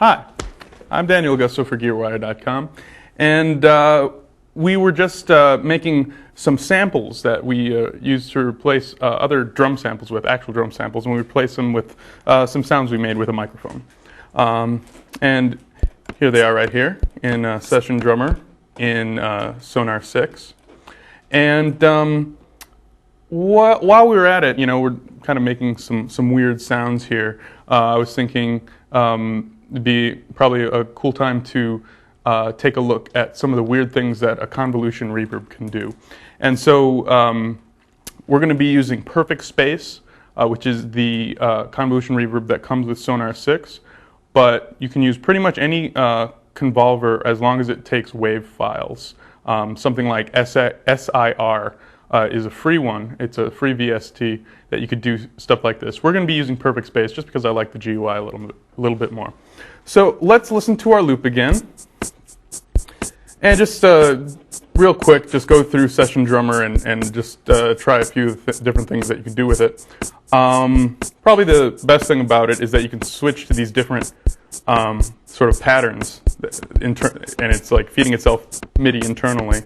Hi, I'm Daniel Augusto for Gearwire.com, and we were just making some samples that we used to replace other drum samples with, actual drum samples, and we replaced them with some sounds we made with a microphone. And here they are right here in Session Drummer in Sonar 6. And while we were at it, we're kind of making some weird sounds here. I was thinking it'd be probably a cool time to take a look at some of the weird things that a convolution reverb can do. And so we're going to be using Perfect Space, which is the convolution reverb that comes with Sonar 6. But you can use pretty much any convolver as long as it takes wave files. Something like SIR is a free one. It's a free VST that you could do stuff like this. We're going to be using Perfect Space just because I like the GUI a little bit more. So let's listen to our loop again. And just real quick, just go through Session Drummer and just try a few different things that you can do with it. Probably the best thing about it is that you can switch to these different sort of patterns, and it's like feeding itself MIDI internally.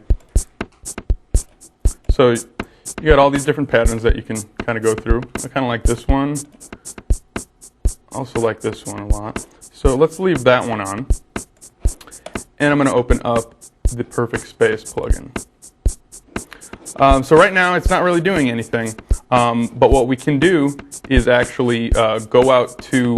So you got all these different patterns that you can kind of go through. I kind of like this one. Also like this one a lot. So let's leave that one on. And I'm going to open up the Perfect Space plugin. So right now it's not really doing anything. But what we can do is actually go out to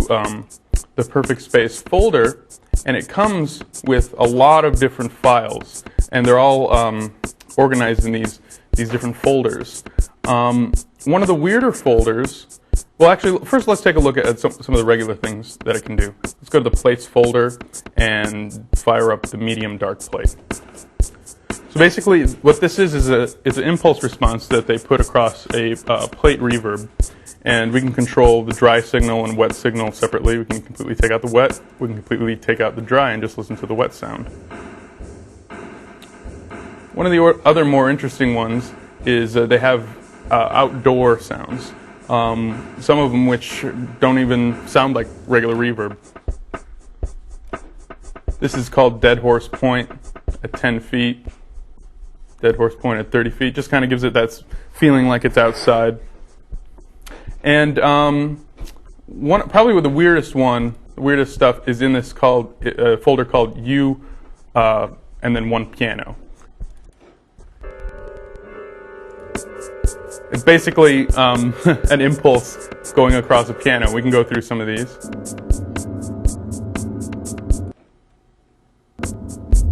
the Perfect Space folder, and it comes with a lot of different files. And they're all organized in these different folders. One of the weirder folders, well actually first let's take a look at some of the regular things that it can do. Let's go to the plates folder and fire up the medium dark plate. So basically what this is an impulse response that they put across a plate reverb, and we can control the dry signal and wet signal separately. We can completely take out the wet, we can completely take out the dry and just listen to the wet sound. One of the other more interesting ones is they have outdoor sounds. Some of them which don't even sound like regular reverb. This is called Dead Horse Point at 10 feet. Dead Horse Point at 30 feet. Just kind of gives it that feeling like it's outside. And probably with the weirdest stuff is in this folder called U and then one piano. It's basically an impulse going across a piano. We can go through some of these.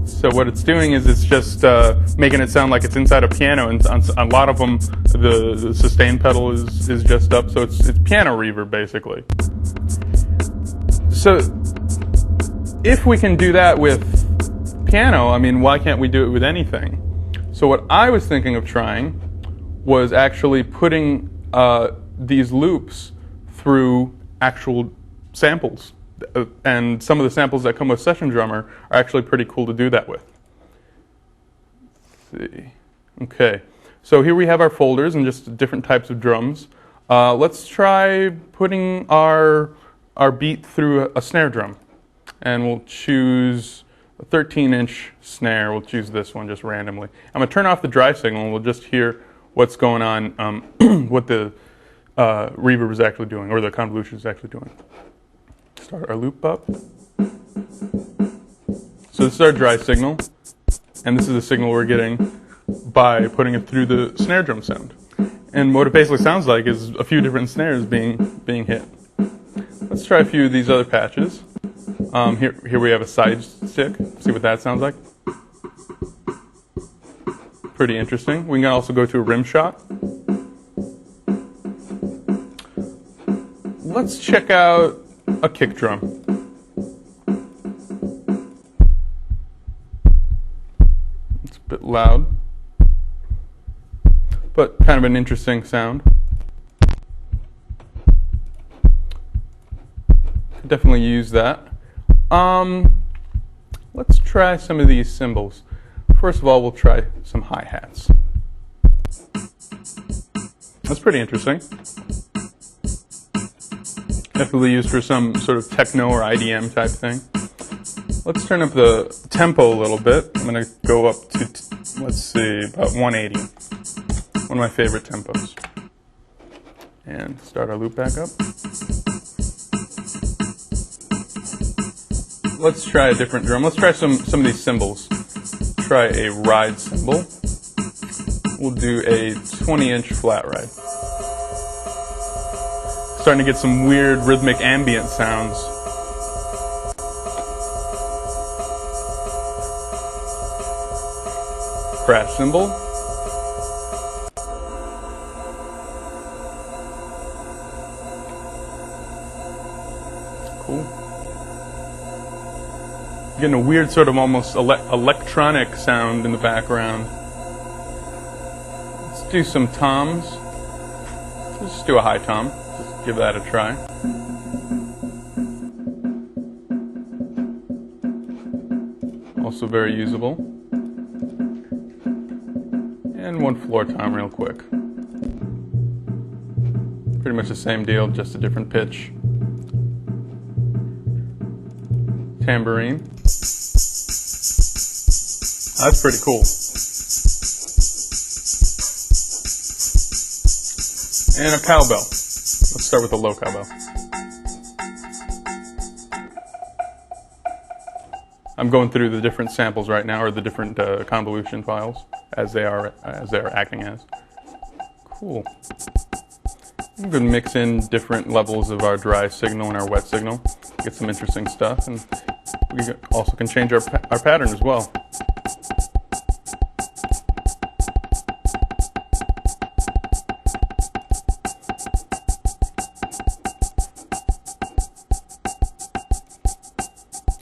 So what it's doing is it's just making it sound like it's inside a piano, and on a lot of them the sustain pedal is just up, so it's piano reverb basically. So if we can do that with piano, I mean, why can't we do it with anything? So what I was thinking of trying was actually putting these loops through actual samples. And some of the samples that come with Session Drummer are actually pretty cool to do that with. Let's see. Okay, so here we have our folders and just different types of drums. Let's try putting our beat through a snare drum. And we'll choose a 13-inch snare. We'll choose this one just randomly. I'm going to turn off the dry signal and we'll just hear what's going on, what the reverb is actually doing, or the convolution is actually doing. Start our loop up. So this is our dry signal, and this is the signal we're getting by putting it through the snare drum sound. And what it basically sounds like is a few different snares being hit. Let's try a few of these other patches. Here we have a side stick. See what that sounds like. Pretty interesting. We can also go to a rim shot. Let's check out a kick drum. It's a bit loud, but kind of an interesting sound. Could definitely use that. Let's try some of these cymbals. First of all, we'll try some hi-hats. That's pretty interesting. Definitely used for some sort of techno or IDM type thing. Let's turn up the tempo a little bit. I'm going to go up to, let's see, about 180. One of my favorite tempos. And start our loop back up. Let's try a different drum. Let's try some of these cymbals. Try a ride cymbal. We'll do a 20-inch flat ride. Starting to get some weird rhythmic ambient sounds. Crash cymbal. Cool. Getting a weird sort of almost electronic sound in the background. Let's do some toms. Let's just do a high tom. Just give that a try. Also very usable. And one floor tom real quick. Pretty much the same deal, just a different pitch. Tambourine. That's pretty cool. And a cowbell. Let's start with a low cowbell. I'm going through the different samples right now, or the different convolution files as they are acting as. Cool. I'm going to mix in different levels of our dry signal and our wet signal. Get some interesting stuff, and we also can change our pattern as well.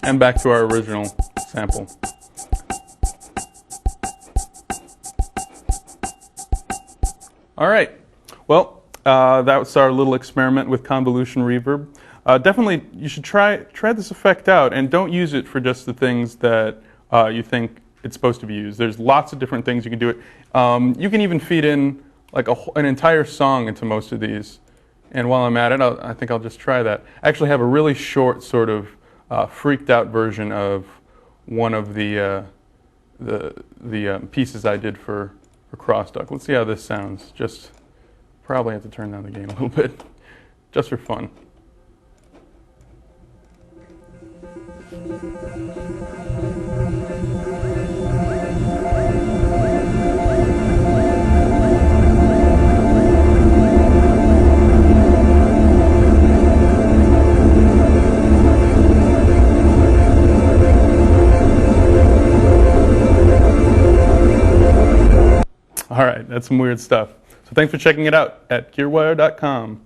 And back to our original sample. All right. Well, that was our little experiment with convolution reverb. Definitely, you should try this effect out, and don't use it for just the things that you think it's supposed to be used. There's lots of different things you can do it. You can even feed in like an entire song into most of these. And while I'm at it, I think I'll just try that. I actually have a really short sort of freaked out version of one of the pieces I did for Crosstalk. Let's see how this sounds. Just probably have to turn down the gain a little bit, just for fun. All right, that's some weird stuff. So thanks for checking it out at gearwire.com.